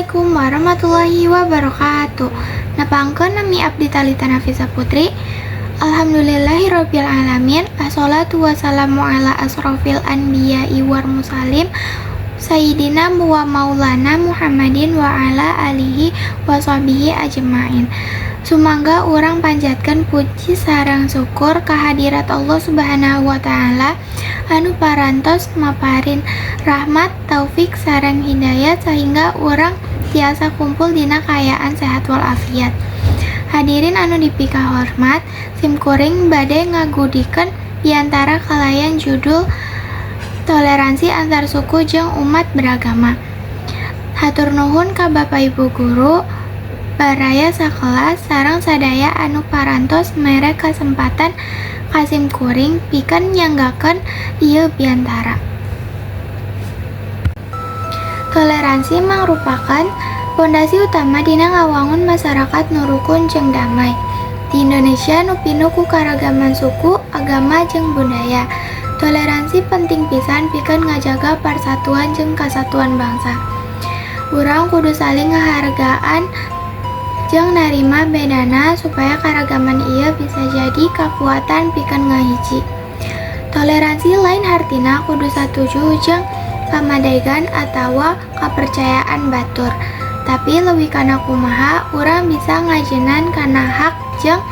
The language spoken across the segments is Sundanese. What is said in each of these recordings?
Assalamualaikum warahmatullahi wabarakatuh. Napangkeun nami abdi Talita Nafisa Putri. Alhamdulillahirabbil alamin. Assalatu wassalamu ala asrofil anbiya'i war mursalin Sayyidina wa maulana Muhammadin wa ala alihi wa sahbihi ajma'in. Sumangga urang panjatkeun puji sareng syukur kahadirat Allah Subhanahu wa taala anu parantos maparin rahmat, taufik sareng hidayat sehingga urang tiasa kumpul dina kaayaan sehat walafiat. Hadirin anu dipika hormat, simkuring bade ngagudikeun diantara kalayan judul toleransi antar suku jeung umat beragama. Hatur nuhun ka Bapak Ibu guru, baraya sakelas sareng sadaya anu parantos mere kasempatan kasim kuring pikeun nyanggakeun ieu biantara. Toleransi mangrupakan pondasi utama dina ngawangun masyarakat nu rukun jeung damai. Di Indonesia nu pinuh ku karagaman suku, agama jeung budaya. Toleransi penting pisan pikeun ngajaga persatuan jeung kasatuan bangsa. Urang kudu saling ngahargaan jeung narima bedana supaya karagaman ieu bisa jadi kakuatan pikeun ngahiji. Toleransi lain hartina kudu satuju jeung kamadaigan atawa kapercayaan batur. Tapi leuwih kana kumaha urang bisa ngajenan kana hak jeung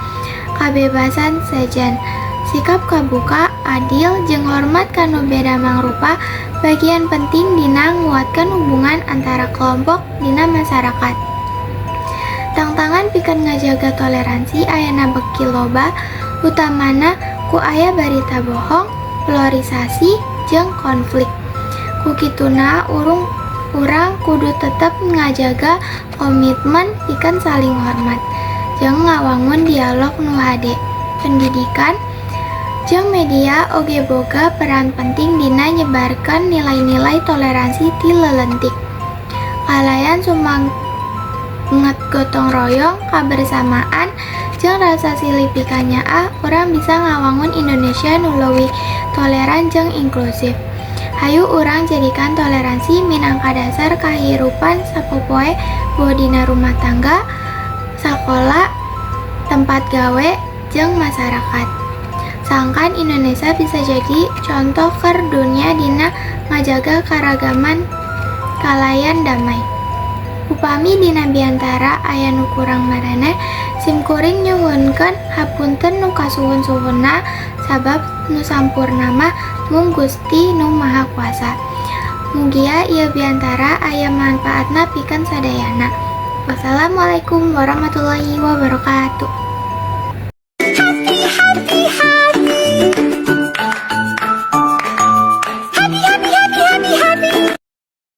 kabebasan sejen. Sikap kabuka, adil, jeung hormat kanu beda mangrupa bagian penting dina nguatkeun hubungan antara kelompok dina masyarakat. Tantangan pikeun ngajaga toleransi ayana beki loba, utamana ku aya barita bohong, polarisasi, jeung konflik. Ku kituna urang kudu tetep ngajaga komitmen pikeun saling hormat jeung ngawangun dialog nu hade. Pendidikan jeung media oge boga peran penting dina nyebarkeun nilai-nilai toleransi ti leuleuntik. Kalayan sumanget gotong royong, kabersamaan, jeung rasa silih pikanyaah, urang bisa ngawangun Indonesia nu leuwih toleran jeung inklusif. Hayu urang jadikan toleransi minangka dasar kahirupan sapopoe bae dina rumah tangga, sakola, tempat gawe, jeung masyarakat. Sangkan Indonesia bisa jadi contoh keur dunia dina ngajaga karagaman kalayan damai. Upami dina biantara aya nu kurang maraneh, simkuring nyuhunkeun hapunten nu kasuhun-suhunna sabab nu sampurna mah mung Gusti nu Maha Kuasa. Mugia ieu biantara aya manfaatna pikeun sadayana. Wassalamualaikum warahmatullahi wabarakatuh.